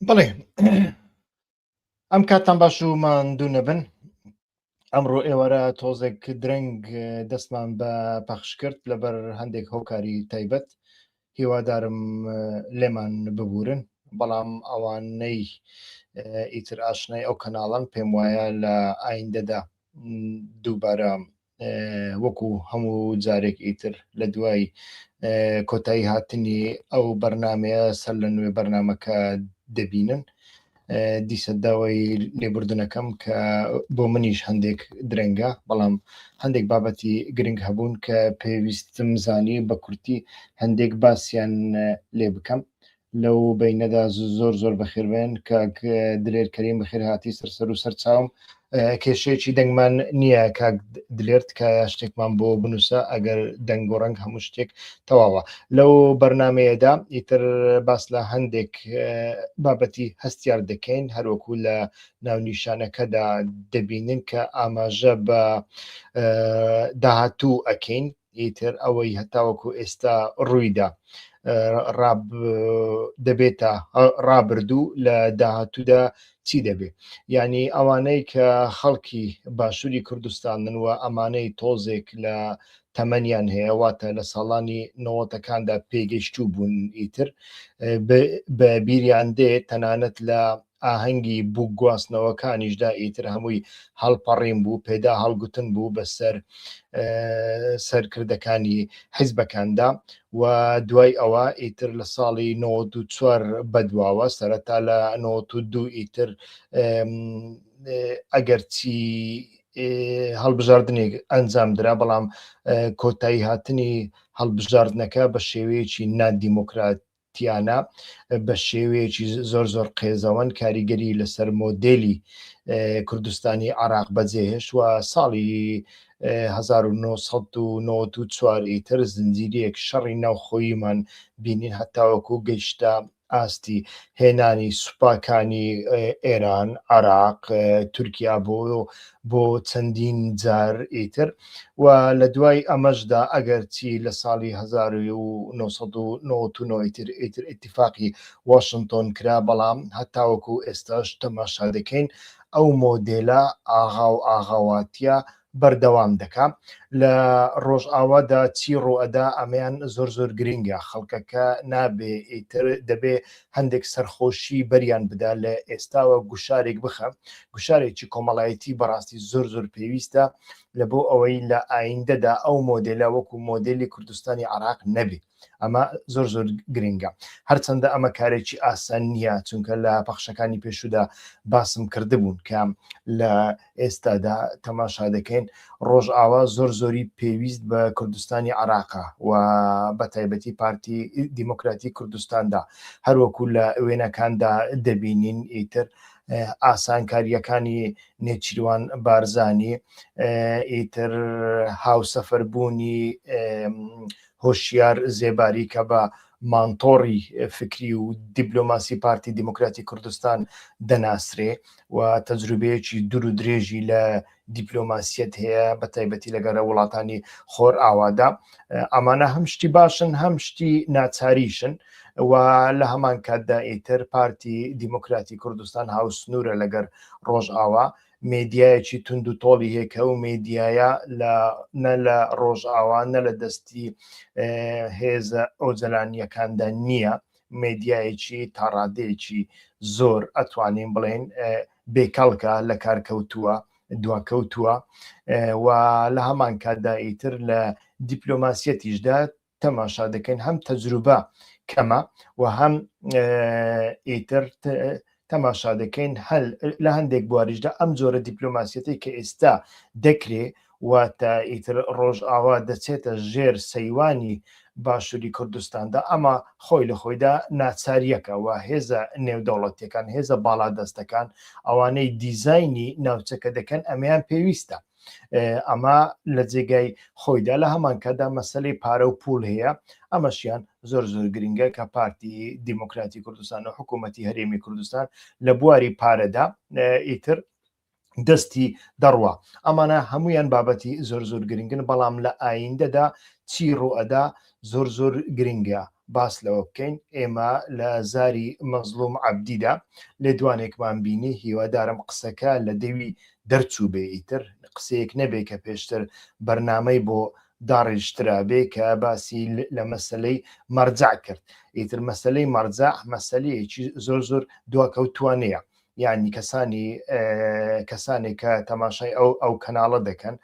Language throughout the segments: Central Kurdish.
بڵێ ئەم کاتان باش و ماندوو نەبن. ئەمڕۆ ئێوەرە تۆزێک درەنگ دەستمان بە پەخش کرد لەبەر هەندێک هۆکاری تایبەت. هیوادارم لێمان ببورن، بەڵام ئەوانەی ئیتر ئاشنای ئەو کەناڵان پێم وایە لە ئایندەدا دووبارە وەکو هەموو جارێک ئیتر لە دوای کۆتایی هاتنی ئەو بەرنامەیە سەر لە نوێ بەرنامەکە دەبینن. دیسە داوای لێبوردنەکەم کە بۆ منیش هەندێک درەنگە، بەڵام هەندێک بابەتی گرنگ هەبوون کە پێویستم زانی بە کورتی هەندێک باسییان لێ بکەم. لەو بینەدا زۆر بەخێربێن کە دلێر کەریم بەخێر هاتی سەر و سەرچاوم. کێشەیەکی دەنگمان نییە کاک دلێرت کە شتێکمان بۆ بنووسە ئەگەر دەنگ و ڕەنگ هەموو شتێک تەواوە. لەو بەرنمەیەدا ئیتر باس لە هەندێک بابەتی هەستیار دەکەین، هەروەکو لە ناونیشانەکەدا دەبینن کە ئاماژە بە داهاتوو ئەکەین، ئیتر ئەوەی هەتاوەکو ئێستا ڕوویدا دەبێتە ڕابردوو لە داهاتوودا چی دەبێت. یعنی ئەوانەی کە خەڵکی باشووری کوردستانن و ئەمانەی تۆزێک لە تەمەنیان هەیە، واتە لە ساڵانی 90ەکاندا پێگەشتوو بوون، ئیتر بە بیریان دێ تەنانەت لە ئاهەنگی بوو گواستنەوەکانیشدا ئیتر هەمووی هەڵپەڕین بوو، پێدا هەڵگوتن بوو بەسەر سەرکردەکانی حیزبەکاندا. و دوای ئەوە ئیتر لە ساڵی 94 بەدواوە سەرەتا لە 92 ئیتر ئەگەرچی هەڵبژاردنێک ئەنجامدرا، بەڵام کۆتایی هاتنی هەڵبژاردنەکە بە شێوەیەکی نادیموکراتیانە، بە شێوەیەکی زۆر قێزەوەن کاریگەری لەسەر مۆدێلی کوردستانی عراق بەجێهێشت و ساڵی 1994 ئیتر زنجیرەیەک شەڕی ناوخۆییمان بینین، هەتاوەکو گەیشتە ئاستی هێنانی سوپاکانی ئێران، عراق، تورکیا بۆ چەندین جار ئیتر. و لە دوای ئەمەشدا ئەگەرچی لە ساڵی 1999 ئیتر ئیتیفاقی واشنتۆن کرا، بەڵام هەتاوەکو ئێستاش تەماشا دەکەین ئەو مۆدێلە ئاغاواتیە بەردەوام دەکا. لە ڕۆژئاوادا چی ڕۆئەدا ئەمەیان زۆر گرنگە، خەڵکەکە نابێ ئیتر دەبێ هەندێک سەرخۆشی بەریان بدا لە ئێستاوە گوشارێک بخە، گوشارێکی کۆمەڵایەتی بەڕاستی زۆر پێویستە لە بۆ ئەوەی لە ئایندەدا ئەو مۆدێلە وەکو مۆدێلی کوردستانی عراق نەبێ. ئەمە زۆر گرنگە، هەرچەندە ئەمە کارێکی ئاسان نییە، چونکە لە پەخشەکانی پێشودا باسم کردبوون کە لە ئێستادا تەماشا دەکەین ڕۆژئاوا زۆری پێویست بە کوردستانی عراقا و بە تایبەتی پارتی دیموکراتی کوردستاندا، هەروەکو لە وێنەکاندا دەبینین ئیتر ئاسانکاریەکانی نێچیروان بارزانی، ئیتر هاوسەفەربوونی هۆشیار زێباری کە بە مانتۆڕی فکری و دیپلۆماسی پارتی دیموکراتی کوردستان دەناسرێ و تەجروبەیەکی دوور و درێژی لە دیپلۆماسیەت هەیە، بە تایبەتی لەگەرە وڵاتانی خۆر ئاوادا. ئەمانە هەم شتی باشن هەم شتی ناچاریشن و لە هەمان کاتدا ئیتر پارتی دیموکراتی کوردستان هاوسنوورە لەگەر ڕۆژئاوا، مێدیایەکی تونند و تۆڵی هەیە کە ئەو مێدیایە نە لە ڕۆژئاوا نە لە دەستی هێزە ئۆجەلانیەکاندا نییە، مێدیایەکی تاڕادەیەکی زۆر ئەتوانین بڵێن بێکەڵکە لە کارکەوتووە دواکەوتووە و لە هەمان کاتدا ئیتر لە دیپلۆماسیەتیشدا تەماشا دەکەین هەم تەجروبە کەمە و هەم ئیتر تەماشا دەکەین لە هەندێک بواریشدا ئەم جۆرە دیپلۆماسیەتی کە ئێستا دەکرێ واتە ئیتر ڕۆژئاوا دەچێتە ژێر سەیوانی باشووری کوردستاندا، ئەمە خۆی لە خۆیدا ناچاریەکە و هێزە نێودەوڵەتیەکان، هێزە باڵادەستەکان ئەوانەی دیزاینی ناوچەکە دەکەن ئەمەیان پێویستە. ئەمە لە جێگای خۆیدا لە هەمان کەدا مەسەلەی پارە و پوڵ هەیە، ئەمەشیان زۆر گرنگە کە پارتی دیموکراتی کوردستان و حکوومەتی هەرێمی کوردستان لە بواری پارەدا ئیتر دەستی دەڕوە. ئەمانە هەمویان بابەتی زۆر گرنگن، بەڵام لە ئایندەدا چی ڕوئەدا زۆر گرنگە باس لەوە بکەین. ئێمە لە زاری مەزلوم عەبدیدا لێدوانێکمان بینی، هیوادارم قسەکە لە دەوی دەرچوو بێ، ئیتر قسەیەک نەبێ کە پێشتر بەرنامەی بۆ داڕێژترا بێ کە باسی لە مەسەلەی مەرجع کرد. ئیتر مەسەلەی مەرجع مەسەلەیەکی زۆر دواکەوتوانەیە، یعنی کەسانێک کە تەماشای ئەو کەناڵە دەکەن،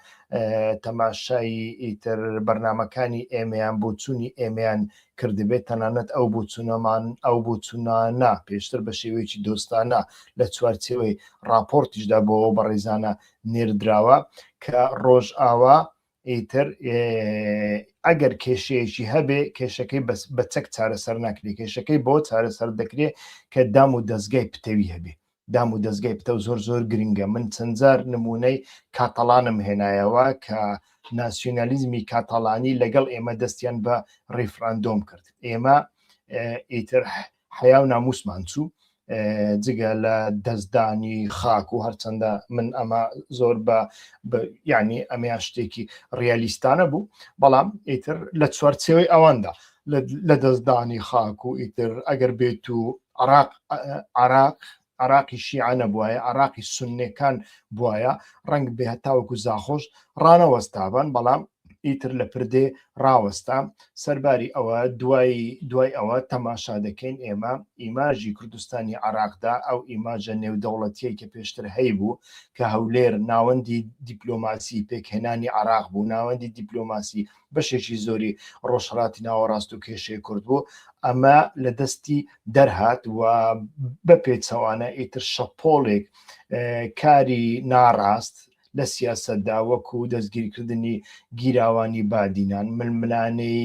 تەماشای ئیتر بەرنامەکانی ئێمەیان بۆ چوونی ئێمەیان کردبێت، تەنانەت ئەو بۆچوونانە پێشتر بە شێوەیەکی دۆستانە لە چوارچێوەی راپۆرتیشدا بۆ بەڕێزانە نێردراوە کە ڕۆژ ئاوا ئیتر ئەگەر کێشەیەکی هەبێ کێشەکەی بە چەک چارەسەر ناکرێت، کێشەکەی بۆ چارەسەر دەکرێت کە دام و دەستگای پتەوی هەبێ. دام و دەستگای پتە زۆر گرنگە. من چەند جار نمونەی کاتەڵانم هێنایەوە کە ناسیۆنالیزمی کاتەڵانی لەگەڵ ئێمە دەستیان بە ڕیفراندۆم کرد. ئێمە ئیتر حیا و ناموسمان چوو جگە لە دەستدانی خاک و هەرچەندە من ئەمە زۆر ینی ئەمەیان شتێکی ڕیالیستانە بوو، بەڵام ئیتر لە چوارچێوەی ئەواندا لە دەستدانی خاک و ئیتر ئەگەر بێت و عراقی شیعە نەبووایە، عراقی سوننیەکان بووایە، ڕەنگ بێ هەتاوەکو زاخۆش ڕانەوەستابن، بەڵام ئیتر لە پردێ ڕاوەستا. سەرباری ئەوە دوای ئەوە تەماشا دەکەین ئێمە ئیماژی کوردستانی عراقدا، ئەو ئیماژە نێودەوڵەتیەی کە پێشتر هەیبوو کە هەولێر ناوەندی دیپلۆماسی پێکهێنانی عراق بوو، ناوەندی دیپلۆماسی بەشێکی زۆری ڕۆژهەڵاتی ناوەڕاست و کێشەی کورد بوو، ئەمە لە دەستی دەرهات و بە پێچەوانە ئیتر شەپۆڵێک کاری ناڕاست لە سیاسەتدا وەکو دەستگیرکردنی گیراوانی بادینان، ململانەی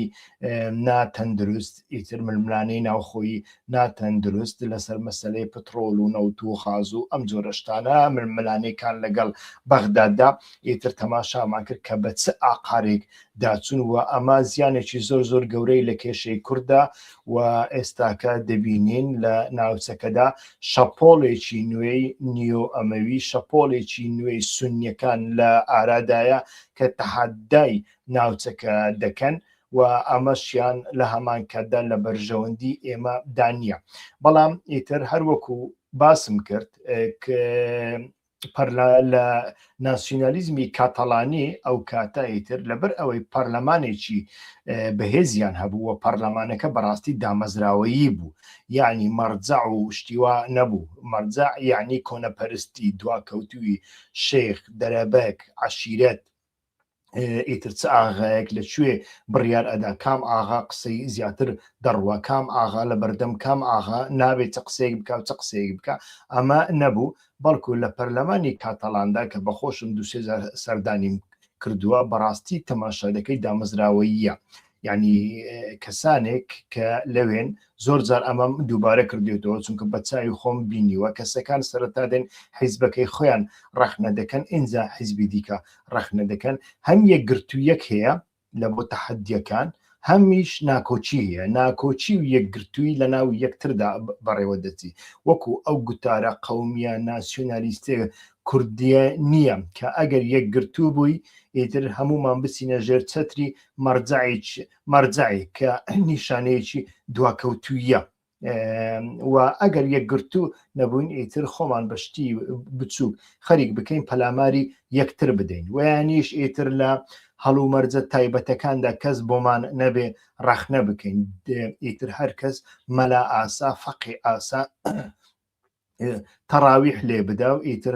ناتەندروست، ئیتر ململانەی ناوخۆیی ناتەندروست لەسەر مەسەلەی پترۆڵ و نەوت و خاز و ئەم جۆرە شتانە، ململانەیەکان لەگەڵ بەغداددا ئیتر تەماشامان کرد کە بە چ ئاقارێک داچون و ئەمە زیانێکی زۆر گەورەی لە کێشەی کووردا و ئێستاکە دەبینین لە ناوچەکەدا شەپۆڵێکی نوێی نیۆ ئەمەوی، شەپۆڵێکی نوێی سونیەکان لە ئارادایە کە تەحەدای ناوچەکە دەکەن و ئەمەشیان لە هەمان کاتدا لە بەرژەوەندی ئێمە دانیە. بەڵام ئیتر هەروەکو باسم کرد لە ناسیۆنالیزمی کاتەڵانی ئەو کاتە ئیتر لەبەر ئەوەی پەرلەمانێکی بەهێزیان هەبوو و پەرلەمانەکە بەڕاستی دامەزراوەیی بوو، یعنی مەرجع و شتیوا نەبوو. مەرجع یعنی کۆنەپەرستی دواکەوتووی شێخ، دەرەبەک، عەشیرەت، ئیتر چ ئاغایەک لەکوێ بڕیار ئەدا، کام ئاغا قسەی زیاتر دەڕوە، کام ئاغا لە بەردەم کام ئاغا نابێت چ قسەیەک بکە و چ قسەیەک بکە، ئەمە نەبوو. بەڵکو لە پەرلەمانی کاتەڵاندا کە بەخۆشم دووسێ سەردانیم کردووە، بەڕاستی تەماشا دەکەی دامەزراوەییە، یعنی کەسانێک کە لەوێن زۆر جار ئەمەم دووبارە کردێتەوە چونکە بە چاوی خۆم بینیوە، کەسەکان سەرەتا دێن حیزبەکەی خۆیان ڕەخنە دەکەن، ئینجا حیزبی دیکە ڕەخنە دەکەن، هەم یەکگرتوویەک هەیە لە بۆ تەحەدیەکان، هەمیش ناکۆچی هەیە، ناکۆچی و یەکگرتووی لە ناو یەکتردا بەڕێوە دەچی، وەکو ئەو گوتارە قەومیە ناسیۆنالیستێ کوردیە نییە کە ئەگەر یەکگرتوو بووی ئیتر هەمومان بچینە ژێر چەتری مەرجعی کە نیشانەیەکی دواکەوتوویە و ئەگەر یەکگرتوو نەبووین ئیتر خۆمان بەشتی بچووک خەریک بکەین پەلاماری یەکتر بدەین، ویانیش ئیتر لە هەڵومەرجە تایبەتەکاندا کەس بۆمان نەبێ ڕەخنە بکەین، ئیتر هەر کەس مەلا ئاسا فەقی ئاسا تەراویح لێ بدا و ئیتر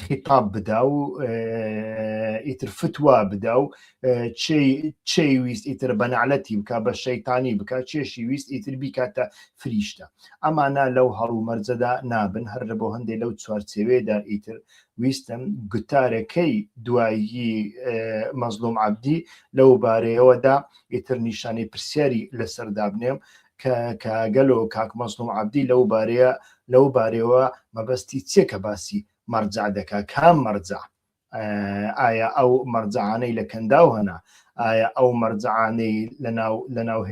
خیتاب بدا و ئیتر فتوا بدا و چێ ویست ئیتر بە نەعلەتی بکە، بە شەیتانی بکە، چێشی ویست ئیتر بیکاتە فریشتە. ئەمانە لەو هەڵومەرجەدا نابن، هەر لە بۆ هەندێک لەو چوارچێوێدا ئیتر ویستم گوتارەکەی دوایی مەزلوم عەبدی لەو بارەیەوەدا ئیتر نیشانەی پرسیاری لەسەردا بنێم کە گەلۆ کاک مەزلوم عەبدی لەو بارەیەوە مەبەستی چێکە باسی مەرجع دەکا، کام مەرجع، ئایا ئەو مەرجعانەی لە کەنداو هەنا، ئایا ئەو مەرجعانەی لەناو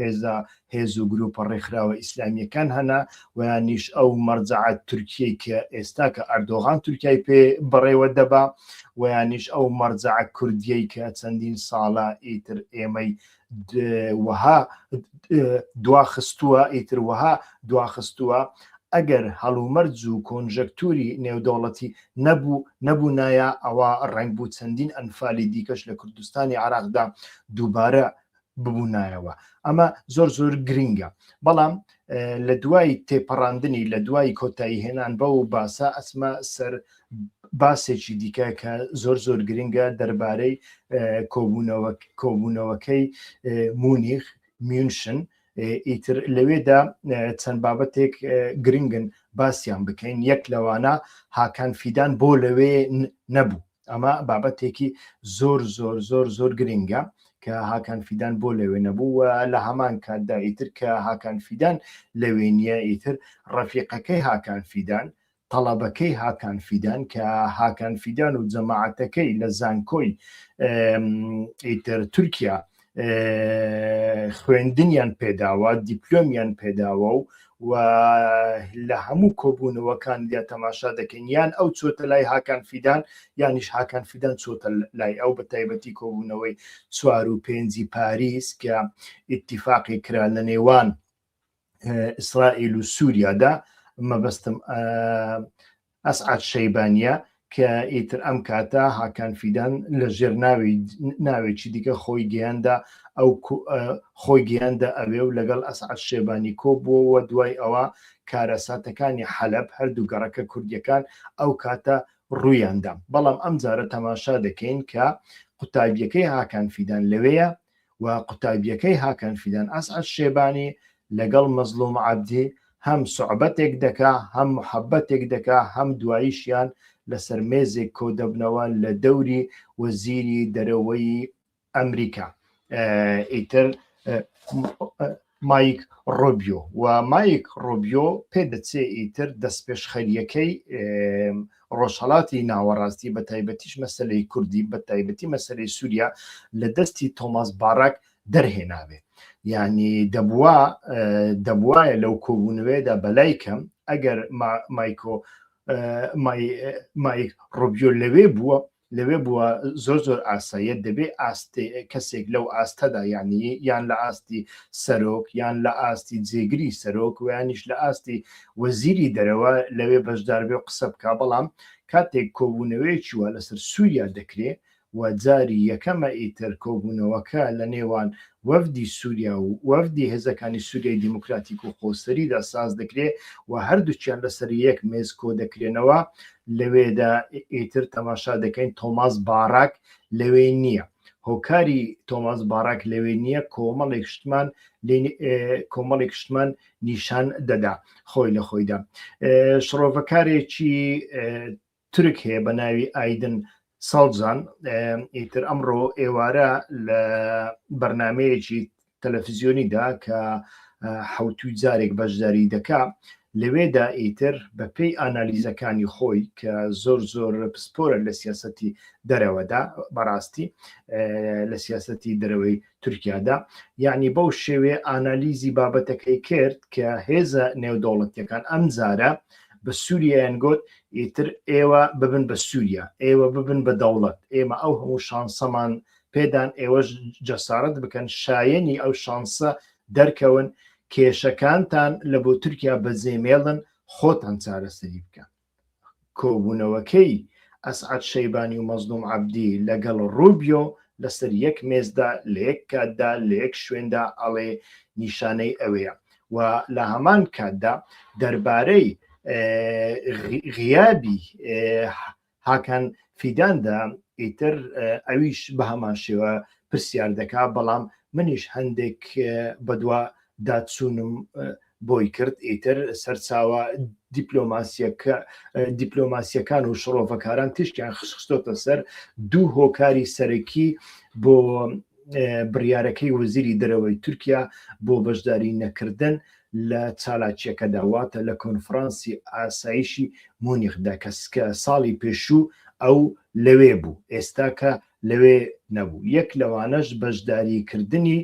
هێز و گروپە ڕێکخراوە ئیسلامیەکان هەنا، ویانیش ئەو مەرجعە تورکیەی کە ئێستا کە ئەردۆغان تورکیای پێ بڕێوە دەبا، ویانیش ئەو مەرجعە کوردیەی کە چەندین ساڵە ئیتر ئێمەی وەها دواخستووە ئیتر وەها دواخستووە ئەگەر هەڵومەرج و کۆنژەکتوری نێودەوڵەتی نەبوونایە ئەوە ڕنگ بوو چەندین ئەنفالی دیکەش لە کوردستانی عراقدا دووبارە ببوونایەوە. ئەمە زۆر گرنگە، بەڵام لە دوای تێپەڕاندنی لە دوای کۆتایی هێنان بەو باسە ئەسمە سەر باسێکی دیکە کە زۆر گرنگە دەربارەی کۆبوونەوەکەی مونیخ میونشن. ئیتر لەوێدا چەند بابەتێک گرنگن باسییان بکەین. یەک لەوانە هاکان فیدان بۆ لەوێ نەبوو، ئەمە بابەتێکی زۆر گرنگە کە هاکان فیدان بۆ لەوێ نەبوو و لە هەمان کاتدا ئیتر کە هاکان فیدان لەوێ نییە، ئیتر ڕەفیقەکەی هاکان فیدان، تەڵەبەکەی هاکان فیدان کە هاکان فیدان و جەماعەتەکەی لە زانکۆی ئیتر تورکیا خوێندنیان پێداوە، دیپلۆمیان پێداوە و لە هەموو کۆبوونەوەکان یا تەماشا دەکەین یان ئەو چۆتە لای هاکان فیدان یانیش هاکان فیدان چۆتە لای ئەو، بە تایبەتی کۆبوونەوەی 4 و 5 پاریس کە ئیتیفاقی کرا لە نێوان ئیسرائیل و سووریادا. مەبەستم ئەسعەد شەیبانیە کە ئیتر ئەم کاتە هاکان فیدان لە ژێر ناوێکی دیکە خۆی گەیاندا ئەوێ و لەگەڵ ئەسعەد شەیبانی کۆبووەوە. دوای ئەوە کارەساتەکانی حەلەب هەردوو گەڕەکە کوردیەکان ئەو کاتە ڕوویاندا. بەڵام ئەم جارە تەماشا دەکەین کە قوتابیەکەی هاکان فیدان لەوەیە و قوتابیەکەی هاکان فیدان ئەسعەد شەیبانی لەگەڵ مەزلوم عەبدی هەم سوعبەتێک دەکا، هەم محەبەتێک دەکا، هەم دواییشیان لەسەر مێزێک کۆدەبنەوە لە دەوری وەزیری دەرەوەی ئەمریکا، ئیتر مایک ڕۆبیۆ. و مایک ڕۆبیۆ پێدەچێ ئیتر دەستپێشخەریەکەی ڕۆژهەڵاتی ناوەڕاستی بە تایبەتیش مەسەلەی کوردی، بە تایبەتی مەسەلەی سووریا لە دەستی تۆماس باڕاک دەرهێناوێ. یعنی دەبوایە لەو کۆبوونەوەیدا بەلای کەم ئەگەر مایک ڕۆبیۆ لەوێ بووە زۆر ئاساییت دەبێ کەسێک لەو ئاستەدا، یعنی یان لە ئاستی سەرۆک یان لە ئاستی جێگری سەرۆک و یانیش لە ئاستی وەزیری دەرەوە لەوێ بەشدار بێ و قسە بکە. بەڵام کاتێک کۆبوونەوەیەکی وە لەسەر سووریا دەکرێ و جاری یەکەمە ئیتر کۆبوونەوەکە لە نێوان وەفدی سووریا و وەفدی هێزەکانی سووریای دیموکراتیک و خۆسەریدا ساز دەکرێ و هەردووچیان لەسەر یەک مێز کۆ دەکرێنەوە. لەوێدا ئیتر تەماشا دەکەین تۆماس باڕاک لەوێ نییە، هۆکاری تۆماس باڕاک لەوێ نییە، کۆمەڵێک شتمان نیشان دەدا خۆی لە خۆیدا. شڕۆڤەکارێکی تورک هەیە بە ناوی ئایدن ساڵجان، ئیتر ئەمڕۆ ئێوارە لە بەرنمەیەکی تەلەڤیزیۆنیدا کە حوتوی جارێک بەشداری دەکا، لەوێدا ئیتر بە پێی ئانالیزەکانی خۆی کە زۆر پسپۆرە لە سیاسەتی دەرەوەدا، بەڕاستی لە سیاسەتی دەرەوەی تورکیادا، یعنی بەو شێوێ ئانالیزی بابەتەکەی کرد کە هێزە نێودەوڵەتیەکان ئەم جارە بە سووریایان گوت ئیتر ئێوە ببن بە سووریا، ئێوە ببن بە دەوڵەت، ئێمە ئەو هەموو شانسەمان پێدان، ئێوەش جەسارەت بکەن شایەنی ئەو شانسە دەرکەون، کێشەکانتان لە بۆ تورکیا بەجێمێڵن، خۆتان چارەسەری بکەن. کۆبوونەوەکەی ئەسعەد شەیبانی و مەزلوم عەبدی لەگەڵ ڕۆبیۆ لەسەر یەک مێزدا لە یەک کاتدا لە یەک شوێندا ئەڵێ نیشانەی ئەوەیە. و لە هەمان کاتدا دەربارەی غیابی هاکان فیداندا ئیتر ئەویش بە هەمان شێوە پرسیار دەکا. بەڵام منیش هەندێک بەدوا داچوونم بۆی کرد، ئیتر سەرچاوە دیپلۆماسیەکان و شڕۆڤەکاران تشتیان خستۆتە سەر دوو هۆکاری سەرەکی بۆ بڕیارەکەی وەزیری دەرەوەی تورکیا بۆ بەشداری نەکردن لە چالاکیەکەدا، واتە لە کۆنفرانسی ئاسایشی مونیخدا کە ساڵی پێشوو ئەو لەوێ بوو، ئێستا کە لەوێ نەبوو. یەک لەوانەش بەشداریکردنی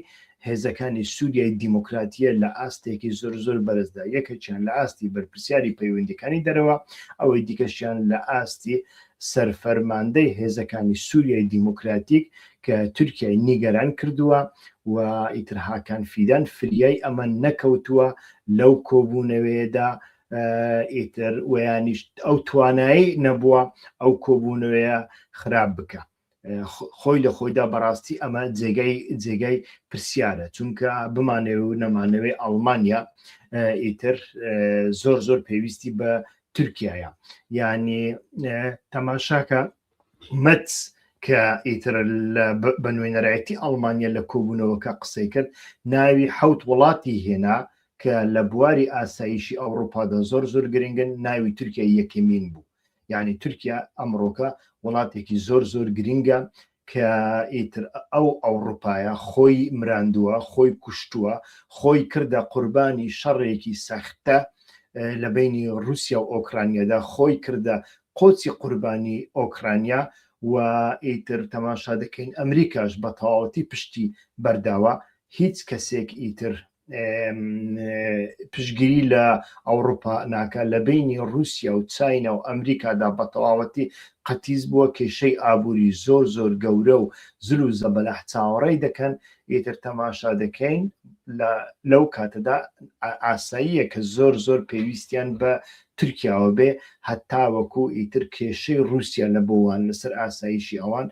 هێزەکانی سووریای دیموکراتیە لە ئاستێکی زۆر بەرزدا، یەکێکیان لە ئاستی بەرپرسیاری پەیوەندیەکانی دەرەوە، ئەوەی دیکەشیان لە ئاستی سەرفەرماندەی هێزەکانی سووریای دیموکراتیک کە تورکیای نیگەران کردووە و ئیتر هاکان فیدان فریای ئەمە نەکەوتووە لەو کۆبوونەوەیەدا ئیتر ویانیش ئەو توانایی نەبووە ئەو کۆبوونەوەیە خراپ بکە. خۆی لە خۆیدا بەڕاستی ئەمە جێگای پرسیارە، چونکە بمانەوە و نەمانەوەی ئەڵمانیا ئیتر زۆر پێویستی بە تورکیایە. یعنی تەماشاکە مەتس کە ئیتر بە نوێنەرایەتی ئەڵمانیا لە کۆبوونەوەکە قسەی کرد، ناوی 7 وڵاتی هێنا کە لە بواری ئاسایشی ئەوروپادا زۆر گرنگن، ناوی تورکیا یەکەمین بوو. یعنی تورکیا ئەمڕۆکە وڵاتێکی زۆر گرنگە کە ئیتر ئەو ئەوروپایە خۆی مراندووە، خۆی کوشتووە، خۆی کردە قوربانی شەڕێکی سەختە لە بینی رووسیا و ئۆکرانیادا، خۆی کردە قۆچی قوربانی ئۆکرانیا و ئیتر تەماشا دەکەین ئەمریکاش بە تەواوەتی پشتی بەرداوە، هیچ کەسێک ئیتر پشگیری لە ئەوروپا ناکە لە بینی رووسیا و چاینا و ئەمریکادا بە تەواوەتی قەتیز بووە، کێشەی ئابووری زۆر گەورە و زل و زەبەلەح چاوەڕێی دەکەن. ئیتر تەماشا دەکەین لەو کاتەدا ئاساییە کە زۆر پێویستیان بە تورکیاوە بێ، هەتا وەکو ئیتر کێشەی رووسیا لە بۆوان لەسەر ئاسایشی ئەوان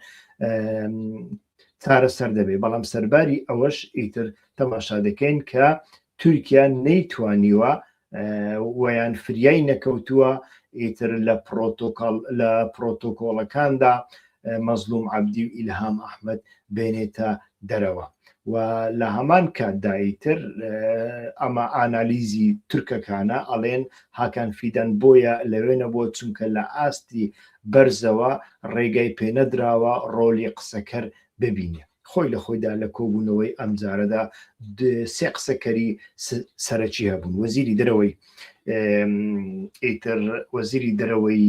چارەسەر دەبێ. بەڵام سەرباری ئەوەش ئیتر تەماشا دەکەین کە تورکیا نەیتوانیوە ویان فریای نەکەوتووە ئیتر لە پرۆتۆکۆڵەکاندا مەزلوم عەبدی و ئیلهام ئەحمەد بێنێتە دەرەوە. و لە هەمان کاتدا ئیتر ئەمە ئانالیزی تورکەکانە ئەڵێن هاکان فیدان بۆیە لەوێ نەبووە چونکە لە ئاستی بەرزەوە ڕێگای پێنەدراوە ڕۆلی قسەکەر ببینێ. خۆی لە خۆیدا لە کۆبوونەوەی ئەمجارەدا 3 قسەکەری سەرەکی هەبوون. وەزیری دەرەوەی ئیتر وەزیری دەرەوەی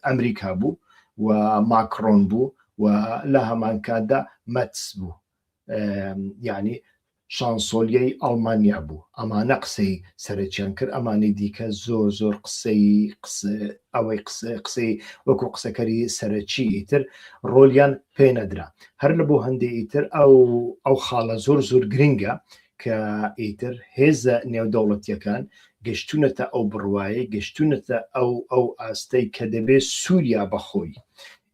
ئەمریکا بوو و ماکرۆن بوو و لە هەمان کاتدا مەتس بوو، یعنی شانسۆلیای ئەڵمانیا بوو. ئەمانە قسەی سەرەکیان کرد، ئەمانەی دیکە زۆر قسەی وەکو قسەکەری سەرەکی ئیتر ڕۆلیان پێنەدرا. هەر لە بۆ هەندێک ئیتر ئەو خاڵە زۆر گرنگە کە ئیتر هێزە نێودەوڵەتیەکان گەشتونەتە ئەو بڕوایە، گەشتونەتە ئەو ئاستەی کە دەبێت سووریا بەخۆی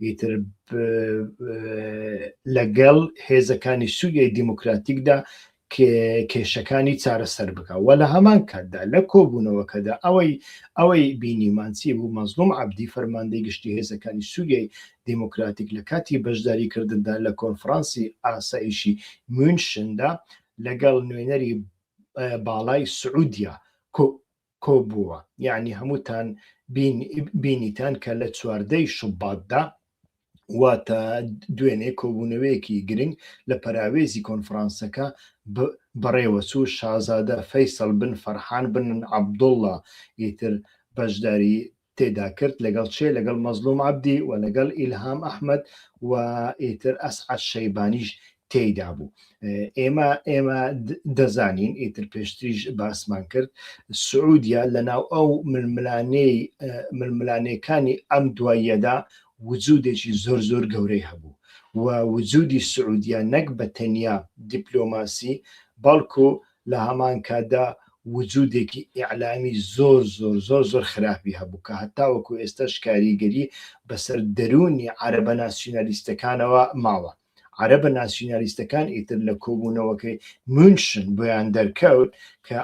ئیتر لەگەڵ هێزەکانی سووریای دیموکراتیکدا کێشەکانی چارەسەر بکە. و لە هەمان کاتدا لە کۆبوونەوەکەدا ئەوەی بینیمانچی بوو مەزلوم عەبدی فەرماندەی گشتی هێزەکانی سووریای دیموکراتیک لە کاتی بەشداریکردندا لە کۆنفرانسی ئاسایشی مونشندا لەگەڵ نوێنەری باڵای سعودیا کۆبووە. یعنی هەمووتان بینیتان کە لە 14 شوباتدا واتە دوێنێ کۆبوونەوەیەکی گرنگ لە پەراوێزی کۆنفرانسەکە بەڕێوەچوو شازادە فەیسەڵ بن فەرحان بن عەبدوڵڵا ئیتر بەشداری تێدا کرد لەگەڵ مەزلوم عەبدی و لەگەڵ ئیلهام ئەحمەد و ئیتر ئەسعەد شەیبانیش تێیدا بوو. ئێمە دەزانین ئیتر پێشتریش باسمان کرد سعودیا لەناو ئەو ململانەکانی ئەم دواییەدا وجودێکی زۆر گەورەی هەبوو و وجودی سعودیا نەک بە تەنیا دیپلۆماسی بەڵکو لە هەمان کاتدا وجودێکی ئیعلامی زۆر خراپی هەبوو کە هەتاوەکو ئێستاش کاریگەری بەسەر دەرونی عەرەبە ناسیۆنالیستەکانەوە ماوە. عەرەبە ناسیۆنالیستەکان ئیتر لە کۆبوونەوەکەی مونشن بۆیان دەرکەوت کە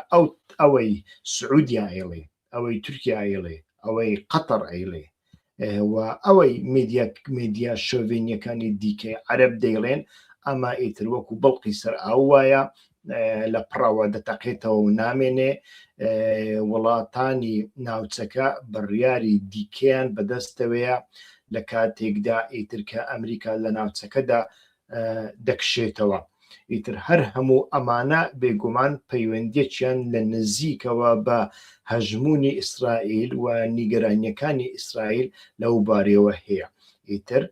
ئەوەی سعودیا ئەیڵێ، ئەوەی تورکیا ئەیڵێ، ئەوەی قەتەر ئەیڵێ و ئەوەی میدیا شۆڤینیەکانی دیکەی عەرەب دەیڵێن، ئەمە ئیتر وەکو بەڵقی سەر ئاو وایە لە پڕەوە دەتەقێتەوە و نامێنێ وڵاتانی ناوچەکە بڕیاری دیکەیان بەدەستەوەیە لە کاتێکدا ئیتر کە ئەمریکا لە ناوچەکەدا دەکشێتەوە. ئیتر هەر هەموو ئەمانە بێگومان پەیوەندیەکیان لە نزیکەوە بە هەژمونی ئیسرائیل و نیگەرانیەکانی ئیسرائیل لەو بارەوە هەیە. ئیتر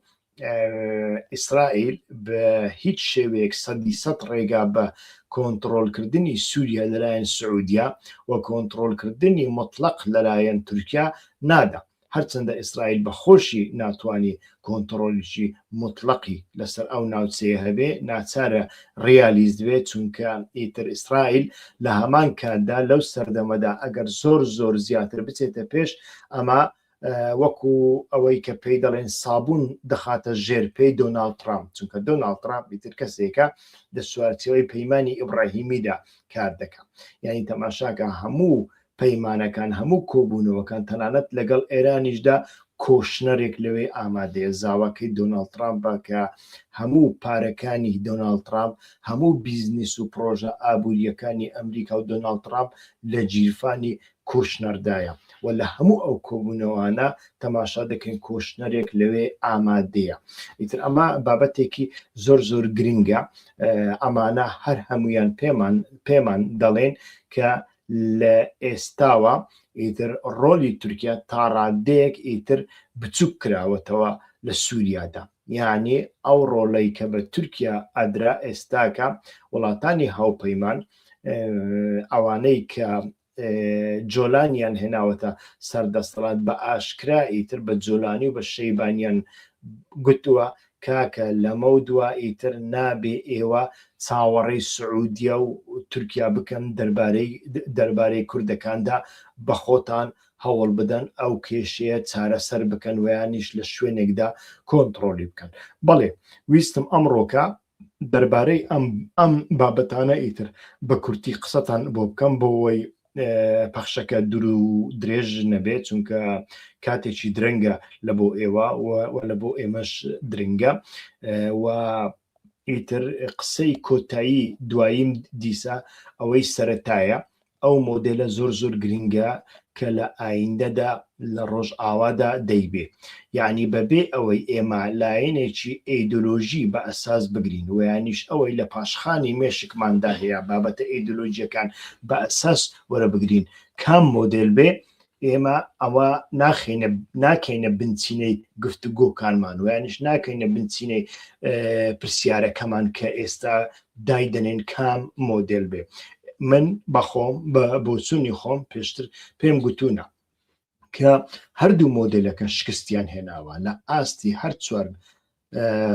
ئیسرائیل بە هیچ شێوەیەک 100% ڕێگا بە کۆنتڕۆلکردنی سووریا لەلایەن سعودیا و کۆنتڕۆلکردنی مطلق لەلایەن تورکیا نادا. هەرچەندە ئیسرائیل بە خۆشی ناتوانانی کۆنتڕۆلیشی مطلقی لەسەر ئەو ناوچەیە هەبێ، ناچارە ڕیالیز بێت، چونکە ئیتر ئیسرائیل لە هەمان کاتدا لەو سەردەمەدا ئەگەر زۆر زیاتر بچێتە پێش، ئەمە وەکو ئەوەی کە پێی دەڵێن سابوون دەخاتە ژێر پێی دۆناڵد ترامپ، چونکە دۆناڵد ترامپ ئیتر کەسێکە لە سوارچەوەی پەیمانی ئیبراهیمیدا کار دەکات. یعنی تەماشاکە هەموو پەیمانەکان، هەموو کۆبوونەوەکان تەنانەت لەگەڵ ئێرانیشدا کۆشنەرێک لەوێ ئامادەیە. زاواکەی دۆناڵد ترامپە کە هەموو پارەکانی دۆناڵد ترامپ، هەموو بیزنس و پرۆژە ئابوووریەکانی ئەمریکا و دۆناڵد ترامپ لە جیرفانی کۆشنەردایە و لە هەموو ئەو کۆبوونەوەانە تەماشا دەکەین کۆشنەرێک لەوێ ئامادەیە. ئیتر ئەمە بابەتێکی زۆر گرنگە. ئەمانە هەر هەمویان پێمان دەڵێن کە لە ئێستاوە ئیتر ڕۆلی تورکیا تا ڕادەیەک ئیتر بچووک کراوەتەوە لە سووریادا. یعنی ئەو ڕۆڵەی کە بە تورکیا ئەدرا ئێستاکە وڵاتانی هاوپەیمان ئەوانەی کە جۆلانیان هێناوەتە سەردەسەڵات بە ئاشکرا ئیتر بە جۆلانی و بە شەیبانیان گوتووە کاکە لەمە دووە ئیتر نابێ ئێوە چاوەڕێی سعودیا و تورکیا بکەن دەربارەی کوردەکاندا بە خۆتان هەوڵ بدەن ئەو کێشەیە چارەسەر بکەن ویانیش لە شوێنێکدا کۆنتڕۆلی بکەن. بەڵێ ویستم ئەمڕۆکە دەربارەی ئەم بابەتانە ئیتر بە کورتی قسەتان بۆ بکەم بۆەوەی پەخشەکە دوور و درێژ نەبێت، چونکە کاتێکی درەنگە لە بۆ ئێوە و لە بۆ ئێمەش درنگە و ئیتر قسەی کۆتایی دواییم دیسا ئەوەی سەرەتایە ئەو مۆدێلە زۆر گرنگە کە لە ئایندەدا لە ڕۆژئاوادا دەیبێ. یعنی بەبێ ئەوەی ئێمە لایەنێکی ئیدۆلۆژی بە ئەساس بگرین و یانیش ئەوەی لە پاشخانی مێشکماندا هەیە بابەتە ئیدۆلۆژیەکان بە ئەساس وەرە بگرین کام مۆدێل بێ، ئێمە ئەوە ناکەینە بنچینەی گفتوگۆکانمان و یانیش ناکەینە بنچینەی پرسیارەکەمان کە ئێستا دایدەنێن کام مۆدێل بێ. من بەخۆم بە بۆچوونی خۆم پێشتر پێم گوتوونە کە هەردوو مۆدلەکە شکستیان هێناوە لە ئاستی هەر چوار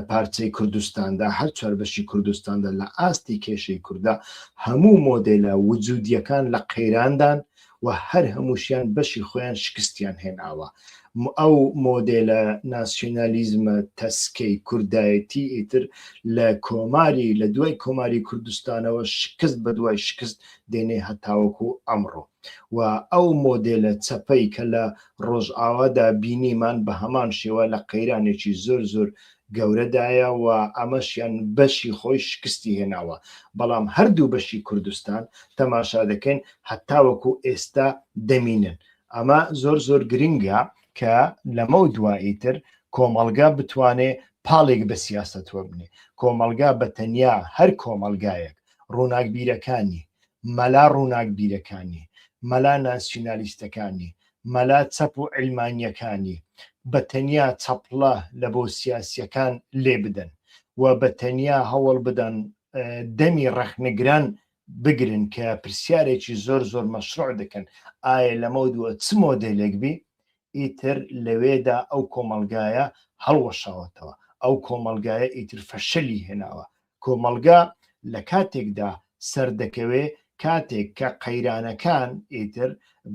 پارچەی کوردستاندا، هەر چوار بەشی کوردستاندا، لە ئاستی کێشەی کووردا هەموو مۆدلە وجودیەکان لە قەیراندان و هەر هەمووشیان بەشی خۆیان شکستیان هێناوە. ئەو مۆدلە ناسیۆنالیزمە تەسکەی کوردایەتی ئیتر لە کۆماری لە دوای کۆماری کوردستانەوە شکست بە دوای شکست دێنێ هەتاوەکو ئەمڕۆ و ئەو مۆدلە چەپەی کە لە ڕۆژئاوادا بینیمان بە هەمان شێوە لە قەیرانێکی زۆر گەورەدایە و ئەمەشیان بەشی خۆی شکستی هێناوە. بەڵام هەردوو بەشی کوردستان تەماشا دەکەین هەتاوەکو ئێستا دەمینن. ئەمە زۆر گرنگە کە لەمە دواییتر کۆمەلگا بتوانێ پاڵێک بە سیاستوە بنێ. کۆمەلگا بە تەنیا هەر کۆمەلگایەک ڕووناکبیرەکانی، مەلا ڕووناکبیرەکانی، مەلا ناسیۆنالیستەکانی، مەلا چەپ و عیلمانیەکانی بە تەنیا چەپڵە لە بۆ سیاسیەکان لێ بدەن و بە تەنیا هەوڵ بدەن دەمی ڕەخنەگران بگرن کە پرسیارێکی زۆر مەشروع دەکەن ئایا لەمە دووە چ مۆدێلێک بی، ئیتر لەوێدا ئەو کۆمەلگایە هەڵوەشاوەتەوە، ئەو کۆمەلگایە ئیتر فەشەلی هێناوە. کۆمەلگا لە کاتێکدا سەردەکەوێ کاتێک کە قەیرانەکان ئیتر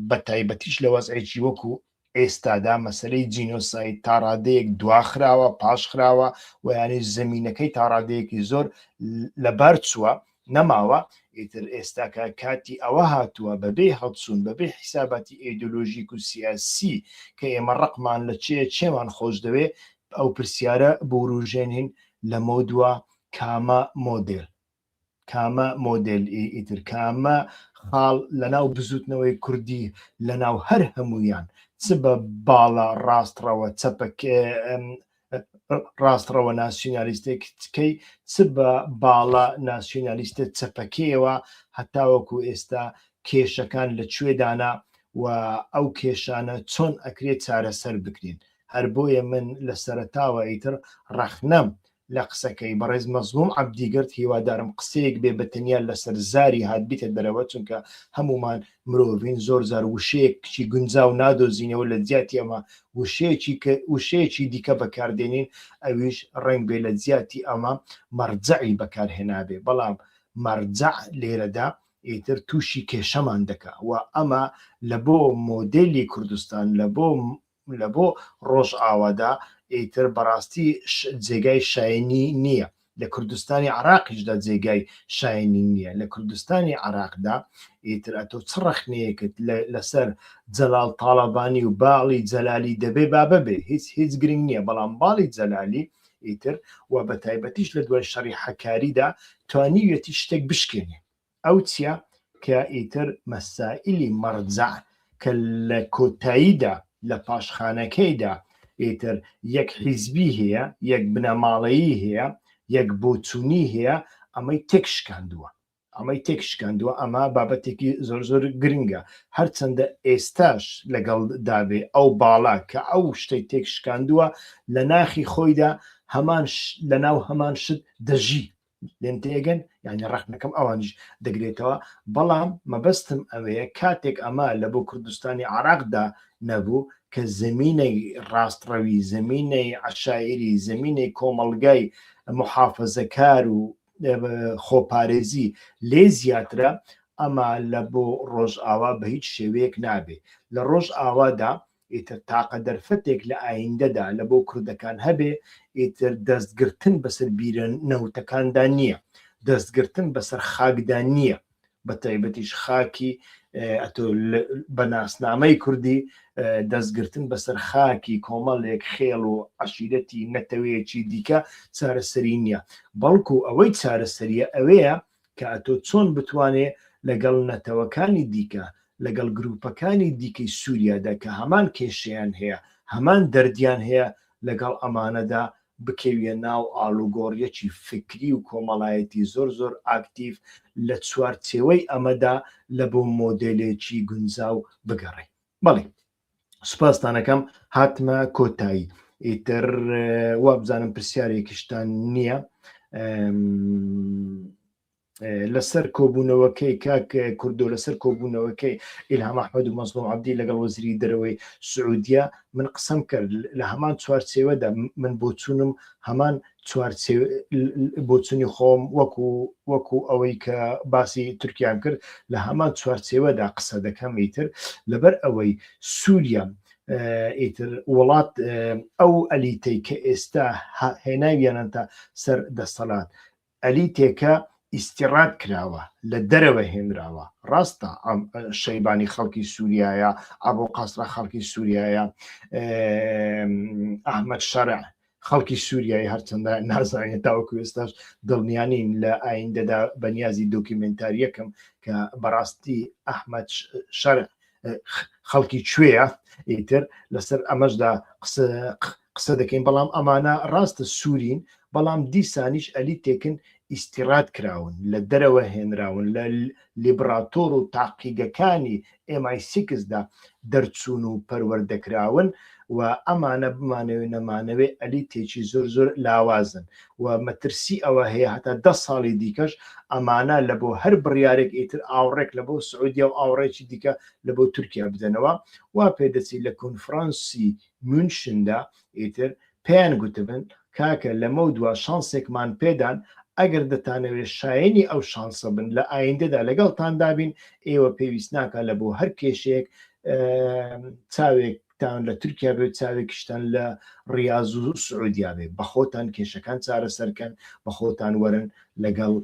بە تایبەتیش لە وەزعێکی وەکو ئێستادا مەسەلەی جینۆساید تا ڕادەیەک دواخراوە پاشخراوە و یانی زەمینەکەی تا ڕادەیەکی زۆر لەبەر چووە نەماوە. ئیتر ئێستاکە کاتی ئەوە هاتووە بەبێ هەڵسوون بەبێ حیساباتی ئیدۆلۆژیک و سیاسی کە ئێمە ڕقمان لە چێمان خۆش دەوێ ئەو پرسیارە بوروژێنین لە مۆدووە کامە مۆدێل ئیتر کامە خاڵ لەناو بزوتنەوەی کوردی لەناو هەر هەمویان چ بە باڵە ڕاستڕەوە چەپەک ڕاستڕەوە ناسیۆنالیستێککەی چ بە باڵە ناسیۆنالیستە چەپەکەیەوە هەتاوەکو ئێستا کێشەکان لەکوێدانا و ئەو کێشانە چۆن ئەکرێت چارەسەر بکرین. هەر بۆیە من لە سەرەتاوە ئیتر ڕەخنەم لە قسەکەی بەڕێز مەزلوم عەبدیگرد هیوادارم قسەیەک بێ بەتەنیا لەسەر زاری هات بیتە دەرەوە، چونکە هەمومان مرۆڤین، زۆر زار وشەیەکی گونجاو نادۆزینەوە لە جیاتی ئەمە وشەیەکی دیکە بەکاردێنین، ئەویش ڕنگ بێ لە جیاتی ئەمە مەرجەعی بەکارهێنابێ، بەڵام مەرجەع لێرەدا ئیتر تووشی کێشەمان دەکا و ئەمە لە بۆ مۆدێلی کوردستان لە بۆ ڕۆژئاوادا ئیتر بەڕاستی جێگای شایانی نییە. لە کوردستانی عراقیشدا جێگای شایانی نییە. لە کوردستانی عراقدا ئیتر ئەتۆ چ ڕەخنەیەکت لەسەر جەلال تاڵەبانی و باڵی جەلالی دەبێ بابە بێ، هیچ گرنگ نییە، بەڵام باڵی جەلالی ئیتر و بە تایبەتیش لە دوای شەڕی حەکاریدا توانیوێتی شتێک بشکێنێ. ئەو چیە کە ئیتر مەسائلی مەرجەع کە لە کۆتاییدا لە پاشخانەکەیدا ئیتر یەک حیزبی هەیە، یەک بنەماڵەیی هەیە، یەک بۆچوونی هەیە، ئەمەی تێکشکاندووە. ئەمە بابەتێکی زۆر گرنگە، هەرچەندە ئێستاش لەگەڵ دابێ ئەو باڵا کە ئەو شتەی تێکشکاندووە لە ناخی خۆیدا لەناو هەمان شت دەژی لێن تێگەن، یعنی ڕەخنەکەم ئەوانش دەگرێتەوە. بەڵام مەبەستم ئەوەیە کاتێک ئەمە لە بۆ کوردستانی عراقدا نەبوو کە زمینەی ڕاستڕەوی، زمینەی عەشایری، زمینەی کۆمەڵگای محافەزەکار و خۆپارێزی لێ زیاترە، ئەمە لە بۆ ڕۆژئاوا بە هیچ شێوەیەک نابێ. لە ڕۆژئاوادا ئیتر تاقە دەرفەتێک لە ئایندەدا لە بۆ کوردەکان هەبێ، ئیتر دەستگرتن بەسەر بیرە نەوتەکاندا نییە، دەستگرتن بەسەر خاکدا نییە، بە تایبەتیش خاکی ئەتۆ بە ناسنامەی کوردی دەستگرتن بەسەر خاکی کۆمەڵێک خێڵ و عەشیرەتی نەتەوەیەکی دیکە چارەسەری نییە، بەڵکو ئەوەی چارەسەریە ئەوەیە کە ئەتۆ چۆن بتوانێ لەگەڵ نەتەوەکانی دیکە، لەگەڵ گروپەکانی دیکەی سووریادا کە هەمان کێشەیان هەیە، هەمان دەردیان هەیە، لەگەڵ ئەمانەدا بکەویە ناو ئاڵوگۆڕیەکی فکری و کۆمەڵایەتی زۆر ئاکتیڤ لە چوارچێوەی ئەمەدا لە بۆ مۆدێلێکی گونجاو بگەڕێ. بەڵێ، سوپاسدانەکەم، هاتمە کۆتایی. ئیتر وا بزانم پرسیارێکیشتان نییە لەسەر کۆبوونەوەکەی کاک کوردۆ، لەسەر کۆبوونەوەکەی ئیلهام ئەحمەد و مەزلوم عەبدی لەگەڵ وەزیری دەرەوەی سعودیا، من قسەم کرد لە هەمان چوارچێوەدا، من بۆچوونم هەمان بۆچوونی خۆم وەکو ئەوەی کە باسی تورکیان کرد لە هەمان چوارچێوەدا قسە دەکەم. ئیتر لەبەر ئەوەی سووریا ئیتر وڵات ئەو ئەلیتەی کە ئێستا هێناویانە سەر دەسەڵات، ئەلیتێکە ئیستیڕاد کراوە، لە دەرەوە هێنراوە. ڕاستە شەیبانی خەڵکی سووریایە، ئەبوو قاسرە خەڵکی سووریایە، ئەحمەد شەرع خەڵکی سووریایی، هەرچەندە نازانێت تاوەکو ئێستاش دڵنیانین لە ئایندەدا بەنیازی دۆکیومنتاریەکەم کە بەڕاستی ئەحمەد شەرع خەڵکی کوێیە. ئیتر لەسەر ئەمەشدا قسە دەکەین، بەڵام ئەمانە ڕاستە سوورین، بەڵام دیسانیش ئەلیتێکن ئیستیڕاد کراون، لە دەرەوە هێنراون، لە لیبراتۆر و تاقیگەکانی MI6دا دەرچوون و پەروەردەکراون و ئەمانە بمانەوێ نەمانەوێ ئەلیتێکی زۆر لاوازن و مەترسی ئەوە هەیە هەتا 10 ساڵی دیکەش ئەمانە لە بۆ هەر بڕیارێک ئیتر ئاوڕێک لە بۆ سعودیا و ئاوڕێکی دیکە لە بۆ تورکیا بدەنەوە. وا پێدەچی لە کۆنفرانسی مونشندا ئیتر پێیان گوتبن کاکە لەمە دووە شانسێکمان پێدان، ئەگەر دەتانەوێت شایانی ئەو شانسە بن لە ئایندەدا لەگەڵتان دابین، ئێوە پێویست ناکە لە بۆ هەر کێشەیەک چاوێکتان لە تورکیا بێت، چاوێکیشتان لە ڕیاض و سعودیا بێت، بە خۆتان کێشەکان چارەسەرکەن، بە خۆتان وەرن لەگەڵ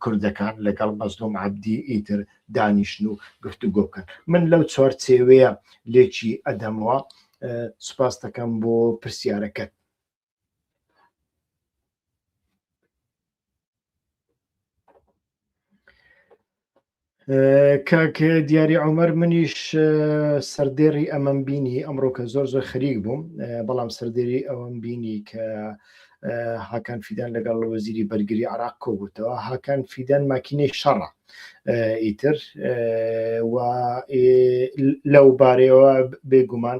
کوردەکان، لەگەڵ مەزلوم عەبدی ئیتر دانیشن و گفتوگۆ بکەن. من لەو چوارچێوەیە لێکی ئەدەمەوە. سوپاس دەکەم بۆ پرسیارەکەت. کاکە دیاری عومەر، منیش سەردێڕی ئەمەم بینی ئەمڕۆ کە زۆر خەریک بووم، بەڵام سەردێری ئەوەم بینی کە هاکان فیدان لەگەڵ وەزیری بەرگری عراق کۆبووتەوە هاکان فیدان ماکینەی شەڕە ئیتر و لەو بارەیەوە بێگومان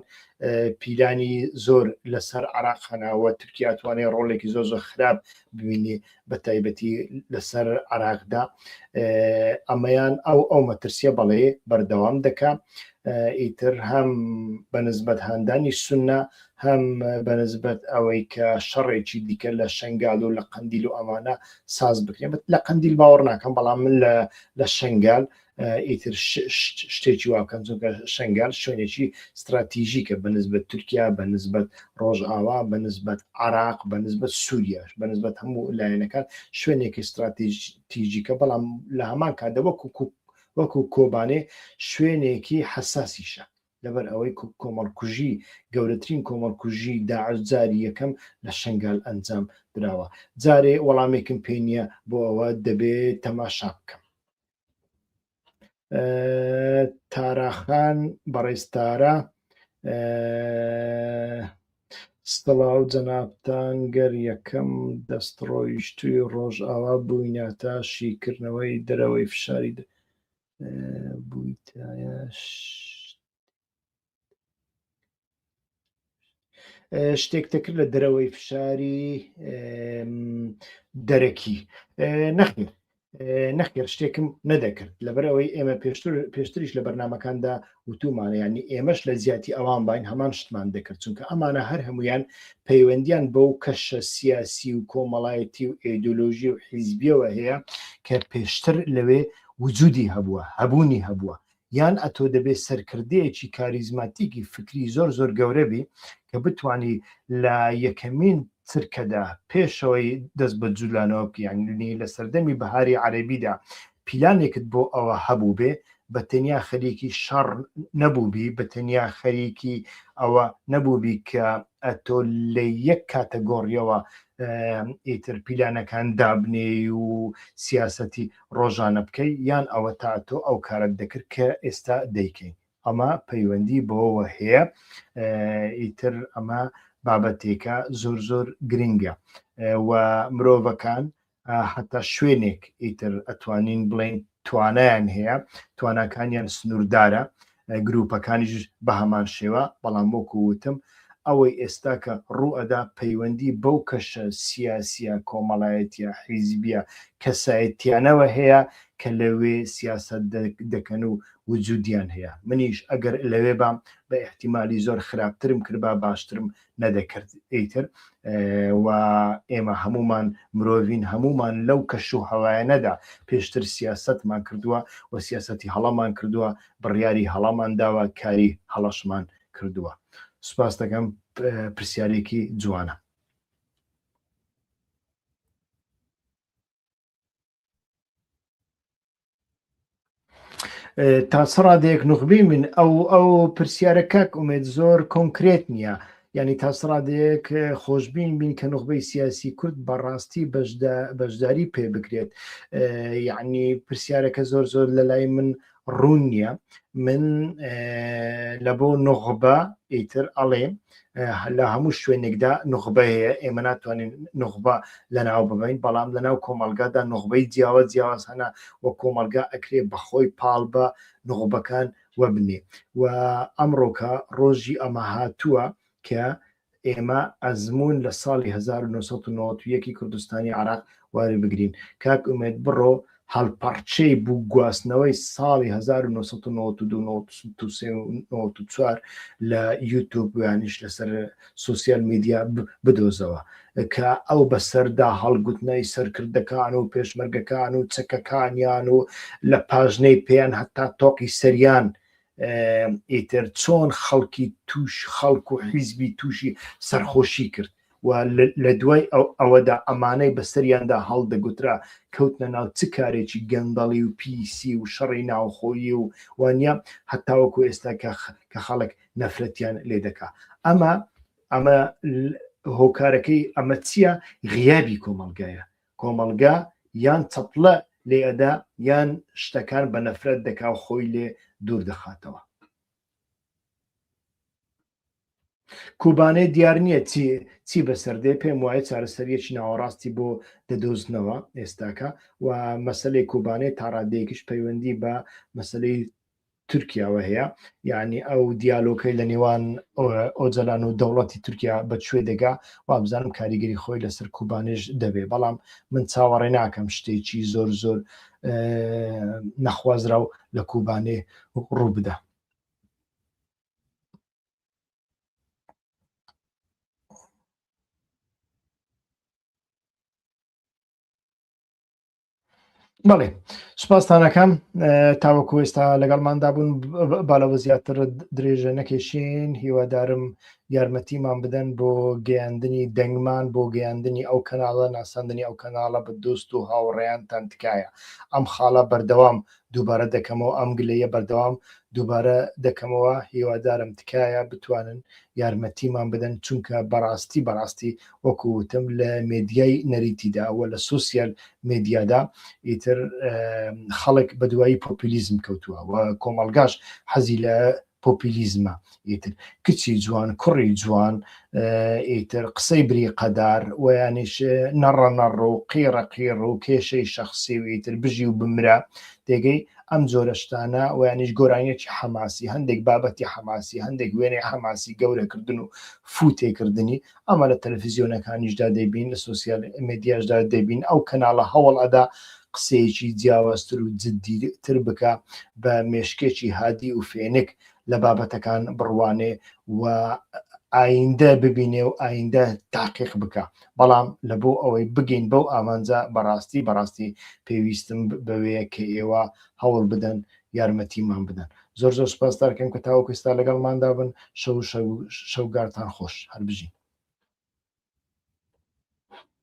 پیلانی زۆر لەسەر عراق هەناوە تورکیا ئەتوانێت ڕۆڵێکی زۆر زۆر خراپ ببینی بە تایبەتی لەسەر عراقدا ئەمەیان ئەو مەترسیە بەڵێ بەردەوام دەکات ئیتر هەم بەنسبەت هاندانی سونە هەم بەنسبەت ئەوەی کە شەڕێکی دیکە لە شنگال و لە قەندیل و ئەمانە ساز بکرێن لە قەندیل باوەڕ ناکەم بەڵام من لە شنگال ئیتر شتێکی واکەم چونکە شنگال شوێنێکی استراتیژیکە بەنسبەت تورکیا بەنسبەت ڕۆژئاوا بەنسبەت عراق بەنسبەت سووریاش بەنسبەت هەموو لایەنەکان شوێنێکی استراتیژیکە بەڵام لە هەمان کاتدا وەکو کۆبانێ شوێنێکی حساسیشە لەبەر ئەوەی کۆمەڵکوژی گەورەترین کۆمەڵکوژی داعش جاری یەکەم لە شنگال ئەنجام درراوە جارێ وەڵامێکم پێ نییە بۆ ئەوە دەبێت تەماشا بکەم تاراخان بەڕێزتارە ستڵاو جەنابتان گەر یەکەم دەستڕۆیشتووی ڕۆژئاوا بوویناتە شیکردنەوەی دەرەوەی فشاری بوویتایەش شتێک دەکرد لە دەرەوەی فشاری دەرەکی نەخێر شتێکم نەدەکرد لەبەر ئەوەی ئێمە پێشتریش لە بەرنمەکاندا وتومانە ینی ئێمەش لە زیاتی ئەوان باین هەمان شتمان دەکرد چونکە ئەمانە هەر هەمویان پەیوەندیان بەو کەشە سیاسی و کۆمەڵایەتی و ئیدۆلۆژی و حیزبیەوە هەیە کە پێشتر لەوێ وجودی هەبووە هەبوونی هەبووە یان ئەتۆ دەبێت سەرکردەیەکی کاریزماتیکی فکری زۆر زۆر گەورەبی کە بتانی لە یەکەمین ترکەدا پێشەوەی دەست بە جوولانەوە یانی لە سەردەمی بەهاری عەرەبیدا پیلانێکت بۆ ئەوە هەبوو بێ بە تەنیا خەریکی شەڕ نەبووبی بە تەنیا خەریکی ئەوە نەبووبی کە ئەتۆ لە یەک کاتەگۆڕیەوە ئیتر پیلانەکان دابنێ و سیاسەتی ڕۆژانە بکەی یان ئەوە تا تۆ ئەو کارت دەکرد کە ئێستا دەیکەین ئەمە پەیوەندی بۆەوە هەیە ئیتر ئەمە بابەتێکە زۆر زۆر گرنگە و مرۆڤەکان حتا شوێنێک ئیتر ئەتوانین بڵێن توانایان هەیە تواناکانیان سنووردارە گروپەکانیش بە هەمان شێوە بەڵام بۆکو وتم ئەوەی ئێستا کە ڕوئەدا پەیوەندی بەو کەشە سیاسیە کۆمەڵایەتیە حیزبیە کەسایەتیانەوە هەیە کە لەوێ سیاست دەکەن و وجودیان هەیە منیش ئەگەر لەوێ بام بە احتیمالی زۆر خراپترم کرد با باشترم نەدەکرد ئیتر و ئێمە هەمومان مرۆڤین هەمومان لەو کەش و هەوایەنەدا پێشتر سیاستمان کردووە و سیاسەتی هەڵەمان کردووە بڕیاری هەڵەمان داوە کاری هەڵەشمان کردووە سوپاس دەکەم پرسیارێکی جوانە تا سڕادێک نوخبی من ئەو پرسیارە کاک ئومێد زۆر کۆنکرێت نییە ینی تا سڕادەیەک خۆشببین بین کە نوخبەی سیاسی کورد بەڕاستی بەشداری پێ بکرێت یعنی پرسیارەکە زۆر زۆر لە لای من ڕوون نییە من لە بۆ نوخبە ئیتر ئەڵێ لە هەموو شوێنێکدا نوخبە هەیە ئێمە ناتوانین نوخبە لەناو ببین بەڵام لەناو کۆمەلگادا نوخبەی جیاواز هەنا و کۆمەلگا ئەکرێ بەخۆی پاڵ بە نوخبەکان وەبنێ و ئەمڕۆکە ڕۆژی ئەمە هاتووە کە ئێمە ئەزمون لە ساڵی 1991 کوردستانی عراق وارە بگرین کاک ئومێد بڕۆ هەڵپەرچەی بوو گواستنەوەی ساڵی 1992 لە یوتیوب یانیش لەسەر سوسیال میدیا بدۆزەوە کە ئەو بەسەردا هەڵگوتنەی سەرکردەکان و پێشمەرگەکان و چەکەکانیان و لە پاژنەی پێیان هەتا تۆقی سەریان ئیتر چۆن خەڵکی توش خەڵک و حیزبی تووشی سەرخۆشی کرد و لە دوای ئەوەدا ئەمانەی بەسەریاندا هەڵدەگوترا کەوتنە ناو چ کارێکی گەندەڵی و پیسی و شەڕی ناوخۆیی و وانە هەتاوەکو ئێستا کە خەڵک نەفرەتیان لێ دەکا ئەمە هۆکارەکەی ئەمە چییە غیابی کۆمەلگایە کۆمەلگا یان چەپڵە لێ ئەدا یان شتەکان بە نەفرەت دەکا و خۆی لێ دوور دەخاتەوە کوبانەی دیار نییە چی بەسەردێ پێم وایە چارەسەریەکی ناوەڕاستی بۆ دەدۆزنەوە ئێستاکە و مەسلەی کوبانەی تاڕادەیەکیش پەیوەندی بە مەسلەی تورکیاوە هەیە یعنی ئەو دیالۆکەی لە نێوان ئۆجلان و دەوڵەتی تورکیا بەکوێ دەگا وابزانم کاریگەری خۆی لەسەر کوبانێش دەبێ بەڵام من چاوەڕێ ناکەم شتێکی زۆر زۆر نەخوازرا و لە کوبانێ ڕوو بدە. بەڵێ سوپاستانەکەم تاوەکو ئێستا لەگەڵماندا بوون باڵەوە زیاتر درێژە نەکێشین هیوادارم یارمەتیمان بدەن بۆ گەیاندنی دەنگمان بۆ گەیاندنی ئەو کەناڵە ناساندنی ئەو کەناڵە بە دۆست و هاوڕێیانتان تکایە ئەم خاڵە بەردەوام دووبارە دەکەمەوە ئەم گلەیە بەردەوام دووبارە دەکەمەوە هیوادارم تکایە بتوانن یارمەتیمان بدەن چونکە بەڕاستی وەکوتم لە مێدیای نەریتیداوە لە سوسیال مێدیادا ئیتر خەڵک بە دوایی پۆپولیزم کەوتووە و کۆمەڵگاش حەزی لە پۆپولیزمە ئیتر کچی جوان کوڕی جوان ئیتر قسەی بری قەدار ویانیش نەڕە نەڕ و قیڕە قیر و کێشەی شەخصی و ئیتر بژی و بمرە تێگەی ئەم جۆرە شتانە ویانیش گۆرانیەکی حەماسی هەندێک بابەتی حەماسی هەندێک وێنەی حەماسی گەورەکردن و فوتێکردنی ئەمە لە تەلەڤیزیۆنەکانیشدا دەیبین لە سوسیال مێدیاشدا دەبین ئەو کەناڵە هەوڵ ئەدا قسەیەکی جیاوازتر و جددیتر بکە بە مێشکێکی هادی و فێنک لە بابەتەکان بڕوانێ و ئایندە ببینێ و ئایندە تاقیق بکە بەڵام لە بۆ ئەوەی بگەین بەو ئامانجا بەڕاستی پێویستم بەوەیە کە ئێوە هەوڵ بدەن یارمەتیمان بدەن زۆر سوپاس دەکەم کە تاوەکو ئێستا لەگەڵماندا بن شەوگارتان خۆش هەر بژین.